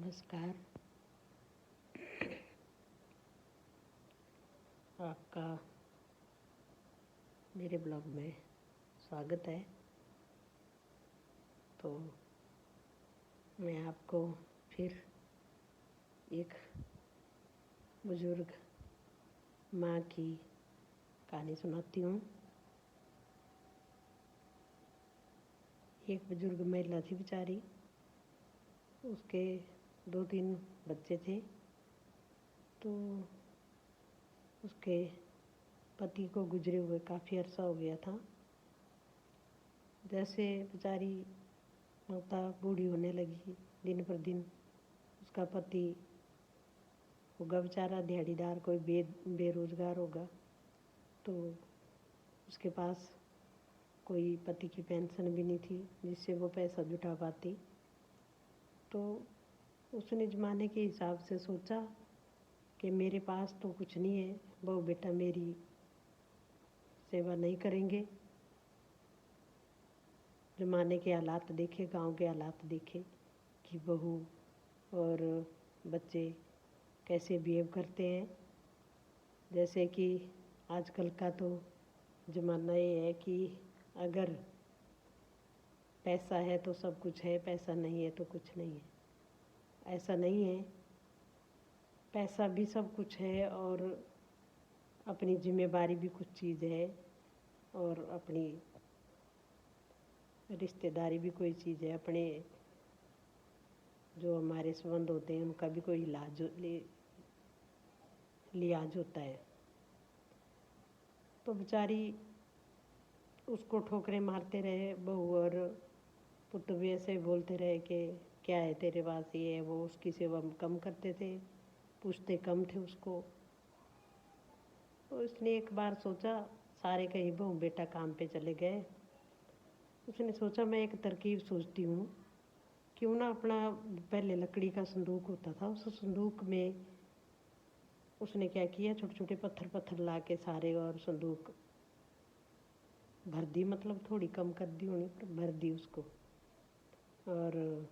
नमस्कार। आपका मेरे ब्लॉग में स्वागत है। तो मैं आपको फिर एक बुजुर्ग माँ की कहानी सुनाती हूँ। एक बुजुर्ग महिला थी बेचारी, उसके 2-3 बच्चे थे। तो उसके पति को गुजरे हुए काफ़ी अरसा हो गया था। जैसे बेचारी माता बूढ़ी होने लगी, दिन पर दिन उसका पति होगा बेचारा दिहाड़ीदार, कोई बेरोजगार होगा। तो उसके पास कोई पति की पेंशन भी नहीं थी जिससे वो पैसा जुटा पाती। तो उसने ज़माने के हिसाब से सोचा कि मेरे पास तो कुछ नहीं है, बहू बेटा मेरी सेवा नहीं करेंगे। ज़माने के हालात देखे, गांव के हालात देखे कि बहू और बच्चे कैसे बिहेव करते हैं। जैसे कि आजकल का तो ज़माना ये है कि अगर पैसा है तो सब कुछ है, पैसा नहीं है तो कुछ नहीं है। ऐसा नहीं है, पैसा भी सब कुछ है और अपनी जिम्मेवारी भी कुछ चीज़ है और अपनी रिश्तेदारी भी कोई चीज़ है। अपने जो हमारे संबंध होते हैं उनका भी कोई लिहाज होता है। तो बेचारी उसको ठोकरें मारते रहे, बहू और पुत्र भी ऐसे बोलते रहे कि क्या है तेरे पास, ये है वो। उसकी सेवा कम करते थे, पूछते कम थे उसको। तो उसने एक बार सोचा, सारे कहीं बहू बेटा काम पे चले गए, उसने सोचा मैं एक तरकीब सोचती हूँ, क्यों ना अपना पहले लकड़ी का संदूक होता था, उस संदूक में उसने क्या किया, छोटे छोटे पत्थर ला के सारे और संदूक भर दी। मतलब थोड़ी कम कर दी होनी पर भर दी उसको। और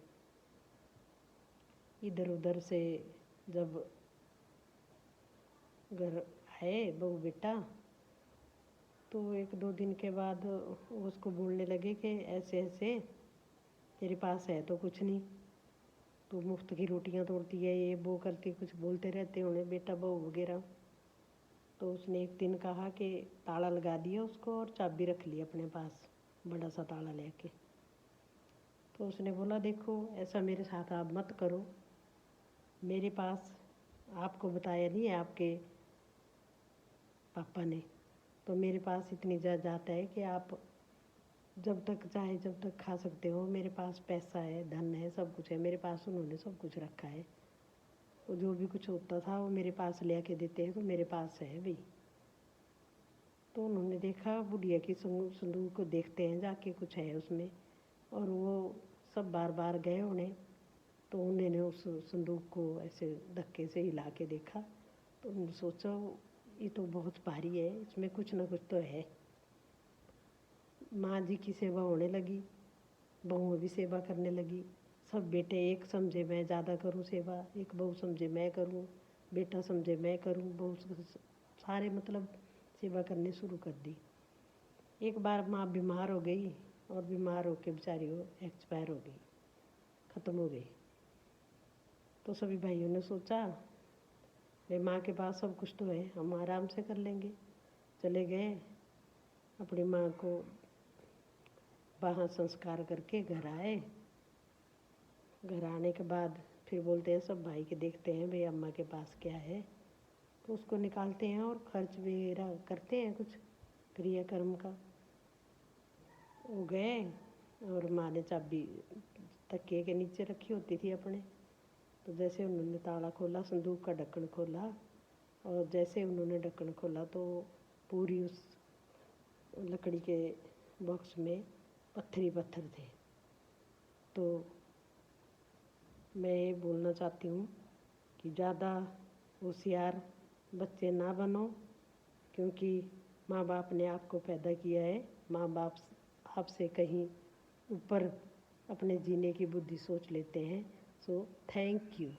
इधर उधर से जब घर आए बहू बेटा, तो 1-2 दिन के बाद उसको बोलने लगे कि ऐसे ऐसे तेरे पास है तो कुछ नहीं, तू मुफ्त की रोटियां तोड़ती है, ये वो करती, कुछ बोलते रहते उन्हें बेटा बहू वगैरह। तो उसने एक दिन कहा कि ताला लगा दिया उसको और चाबी रख ली अपने पास, बड़ा सा ताला लेके। तो उसने बोला देखो ऐसा मेरे साथ आप मत करो, मेरे पास आपको बताया नहीं है आपके पापा ने, तो मेरे पास इतनी जायदाद है कि आप जब तक चाहे जब तक खा सकते हो। मेरे पास पैसा है, धन है, सब कुछ है मेरे पास, उन्होंने सब कुछ रखा है। वो जो भी कुछ होता था वो मेरे पास ले आके देते हैं, तो मेरे पास है भाई। तो उन्होंने देखा, बुढ़िया की संदूक को देखते हैं जाके कुछ है उसमें, और वो सब बार बार गए उन्हें। तो उन्होंने उस संदूक को ऐसे धक्के से हिला के देखा। तो उन्होंने सोचा ये तो बहुत भारी है, इसमें कुछ ना कुछ तो है। माँ जी की सेवा होने लगी, बहू भी सेवा करने लगी। सब बेटे एक समझे मैं ज़्यादा करूँ सेवा, एक बहू समझे मैं करूँ, बेटा समझे मैं करूँ, बहू सारे मतलब सेवा करने शुरू कर दी। एक बार माँ बीमार हो गई और बीमार होकर बेचारी वो एक्सपायर हो गई, ख़त्म हो गई। तो सभी भाइयों ने सोचा भाई माँ के पास सब कुछ तो है, हम आराम से कर लेंगे। चले गए अपनी माँ को वहाँ संस्कार करके घर आए। घर आने के बाद फिर बोलते हैं सब भाई के देखते हैं भाई अम्मा के पास क्या है, तो उसको निकालते हैं और खर्च वगैरह करते हैं कुछ क्रियाकर्म का। वो गए और माँ ने चाबी तकिए के नीचे रखी होती थी अपने। तो जैसे उन्होंने ताला खोला, संदूक का ढक्कन खोला, और जैसे उन्होंने ढक्कन खोला तो पूरी उस लकड़ी के बॉक्स में पत्थर ही पत्थर थे। तो मैं ये बोलना चाहती हूँ कि ज़्यादा होशियार बच्चे ना बनो, क्योंकि माँ बाप ने आपको पैदा किया है। माँ बाप आपसे कहीं ऊपर अपने जीने की बुद्धि सोच लेते हैं, सो थैंक यू।